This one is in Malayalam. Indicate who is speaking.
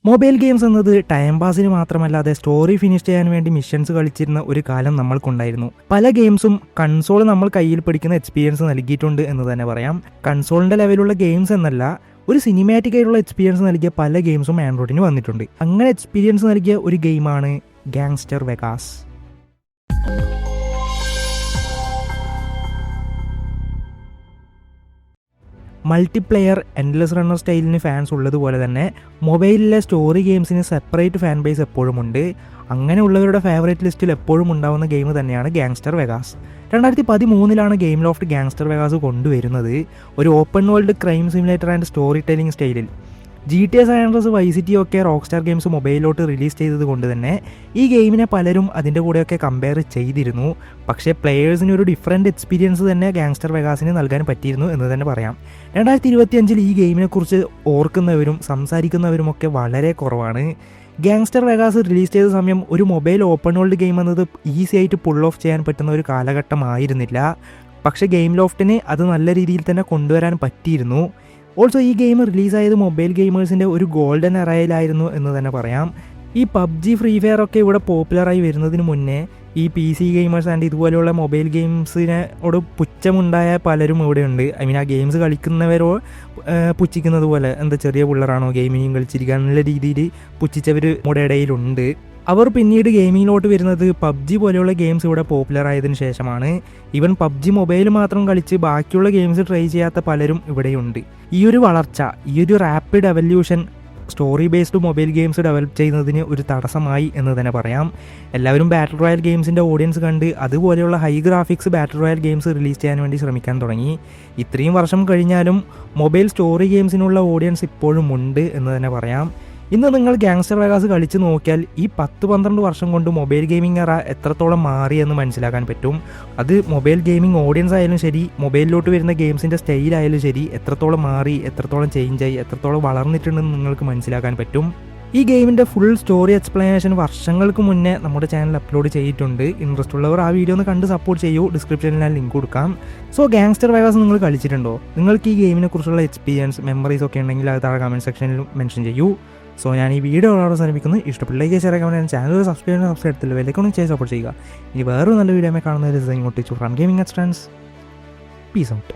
Speaker 1: മൊബൈൽ ഗെയിംസ് എന്നത് ടൈം പാസിന് മാത്രമല്ലാതെ സ്റ്റോറി ഫിനിഷ് ചെയ്യാൻ വേണ്ടി മിഷൻസ് കളിച്ചിരുന്ന ഒരു കാലം നമ്മൾക്കുണ്ടായിരുന്നു. പല ഗെയിംസും കൺസോൾ നമ്മൾ കയ്യിൽ പിടിക്കുന്ന എക്സ്പീരിയൻസ് നൽകിയിട്ടുണ്ട് എന്ന് തന്നെ പറയാം. കൺസോളിൻ്റെ ലെവലുള്ള ഗെയിംസ് എന്നല്ല, ഒരു സിനിമാറ്റിക് ആയിട്ടുള്ള എക്സ്പീരിയൻസ് നൽകിയ പല ഗെയിംസും ആൻഡ്രോയിഡിന് വന്നിട്ടുണ്ട്. അങ്ങനെ എക്സ്പീരിയൻസ് നൽകിയ ഒരു ഗെയിമാണ് gangster Vegas. Multiplayer endless runner സ്റ്റൈലിന് ഫാൻസ് ഉള്ളതുപോലെ തന്നെ മൊബൈലിലെ സ്റ്റോറി ഗെയിംസിന് സെപ്പറേറ്റ് ഫാൻ ബേസ് എപ്പോഴും ഉണ്ട്. അങ്ങനെയുള്ളവരുടെ ഫേവറേറ്റ് ലിസ്റ്റിൽ എപ്പോഴും ഉണ്ടാവുന്ന ഗെയിം തന്നെയാണ് gangster Vegas. 2013 Gameloft gangster Vegas കൊണ്ടുവരുന്നത്. ഒരു open world crime simulator and story telling സ്റ്റൈലിൽ. GTA San Andreas, Vice City ഒക്കെ റോക്സ്റ്റാർ ഗെയിംസ് മൊബൈലിലോട്ട് റിലീസ് ചെയ്തത് കൊണ്ട് തന്നെ ഈ ഗെയിമിനെ പലരും അതിൻ്റെ കൂടെയൊക്കെ കമ്പയർ ചെയ്തിരുന്നു. പക്ഷേ പ്ലെയേഴ്സിന് ഒരു ഡിഫറെൻറ്റ് എക്സ്പീരിയൻസ് തന്നെ ഗാങ്സ്റ്റർ വെഗാസിന് നൽകാൻ പറ്റിയിരുന്നു എന്ന് തന്നെ പറയാം. 2025 ഈ ഗെയിമിനെക്കുറിച്ച് ഓർക്കുന്നവരും സംസാരിക്കുന്നവരുമൊക്കെ വളരെ കുറവാണ്. ഗാങ്സ്റ്റർ വെഗാസ് റിലീസ് ചെയ്ത സമയം ഒരു മൊബൈൽ ഓപ്പൺ വേൾഡ് ഗെയിം എന്നത് ഈസി ആയിട്ട് പുൾ ഓഫ് ചെയ്യാൻ പറ്റുന്ന ഒരു കാലഘട്ടമായിരുന്നില്ല. പക്ഷേ ഗെയിം ലോഫ്റ്റിന് അത് നല്ല രീതിയിൽ തന്നെ കൊണ്ടുവരാൻ പറ്റിയിരുന്നു. ഓൾസോ ഈ ഗെയിം റിലീസായത് മൊബൈൽ ഗെയിമേഴ്സിൻ്റെ ഒരു ഗോൾഡൻ എറയിലായിരുന്നു എന്ന് തന്നെ പറയാം. ഈ PUBG, ഫ്രീ ഫയർ ഒക്കെ ഇവിടെ പോപ്പുലറായി വരുന്നതിന് മുന്നേ ഈ PC ഗെയിമേഴ്സ് ആൻഡ് ഇതുപോലെയുള്ള മൊബൈൽ ഗെയിംസിനോട് പുച്ഛമുണ്ടായ പലരും ഇവിടെയുണ്ട്. ആ ഗെയിംസ് കളിക്കുന്നവരോ പുച്ഛിക്കുന്നത് പോലെ, എന്താ ചെറിയ പിള്ളേരാണോ ഗെയിമിങ് കളിച്ചിരിക്കുക എന്നുള്ള രീതിയിൽ പുച്ഛിച്ചവർ നമ്മുടെ ഇടയിലുണ്ട്. അവർ പിന്നീട് ഗെയിമിങ്ങിലോട്ട് വരുന്നത് PUBG പോലെയുള്ള ഗെയിംസ് ഇവിടെ പോപ്പുലർ ആയതിനു ശേഷമാണ്. ഈവൻ PUBG മൊബൈൽ മാത്രം കളിച്ച് ബാക്കിയുള്ള ഗെയിംസ് ട്രൈ ചെയ്യാത്ത പലരും ഇവിടെയുണ്ട്. ഈ ഒരു വളർച്ച, ഈ ഒരു rapid evolution story based mobile games develop ചെയ്യുന്നതിന് ഒരു തടസ്സമായി എന്ന് തന്നെ പറയാം. എല്ലാവരും ബാറ്റിൽ റോയൽ ഗെയിംസിൻ്റെ ഓഡിയൻസ് കണ്ട് അതുപോലെയുള്ള ഹൈ ഗ്രാഫിക്സ് ബാറ്റിൽ റോയൽ ഗെയിംസ് റിലീസ് ചെയ്യാൻ വേണ്ടി ശ്രമിക്കാൻ തുടങ്ങി. ഇത്രയും വർഷം കഴിഞ്ഞാലും മൊബൈൽ സ്റ്റോറി ഗെയിംസിനുള്ള ഓഡിയൻസ് ഇപ്പോഴും ഉണ്ട് എന്ന് തന്നെ പറയാം. ഇന്ന് നിങ്ങൾ ഗാങ്സ്റ്റർ വെഗാസ് കളിച്ച് നോക്കിയാൽ ഈ 10-12 വർഷം കൊണ്ട് മൊബൈൽ ഗെയിമിംഗ് എറ എത്രത്തോളം മാറിയെന്ന് മനസ്സിലാക്കാൻ പറ്റും. അത് മൊബൈൽ ഗെയിമിംഗ് ഓഡിയൻസ് ആയാലും ശരി, മൊബൈലിലോട്ട് വരുന്ന ഗെയിംസിൻ്റെ സ്റ്റൈലായാലും ശരി, എത്രത്തോളം മാറി, എത്രത്തോളം ചേഞ്ചായി, എത്രത്തോളം വളർന്നിട്ടുണ്ടെന്ന് നിങ്ങൾക്ക് മനസ്സിലാക്കാൻ പറ്റും. ഈ ഗെയിമിൻ്റെ ഫുൾ സ്റ്റോറി എക്സ്പ്ലനേഷൻ വർഷങ്ങൾക്ക് മുന്നേ നമ്മുടെ ചാനൽ അപ്ലോഡ് ചെയ്തിട്ടുണ്ട്. ഇൻട്രസ്റ്റ് ഉള്ളവർ ആ വീഡിയോ ഒന്ന് കണ്ട് സപ്പോർട്ട് ചെയ്യൂ. ഡിസ്ക്രിപ്ഷനിൽ ഞാൻ ലിങ്ക് കൊടുക്കാം. സോ ഗാങ്സ്റ്റർ വെഗാസ് നിങ്ങൾ കളിച്ചിട്ടുണ്ടോ? നിങ്ങൾക്ക് ഈ ഗെയിമിനെ കുറിച്ചുള്ള എക്സ്പീരിയൻസ്, മെമ്മറീസ് ഒക്കെ ഉണ്ടെങ്കിൽ അത് താഴെ കമൻറ്റ് സെക്ഷനിൽ മെൻഷൻ ചെയ്യൂ. സോ ഞാൻ ഈ വീഡിയോ അവസാനിപ്പിക്കുന്നു. ഇഷ്ടപ്പെട്ട like share comment, channel subscribe എടുത്തില്ല വിലക്കൊന്നും ചെയ്ത് സപ്പോർട്ട് ചെയ്യുക. ഇനി വേറൊരു നല്ല വീഡിയോ കാണുന്നവർ ഇങ്ങോട്ട് ഫ്രം ഗെയിമിംഗ് എക്സ്ട്രാൻസ്. Peace out.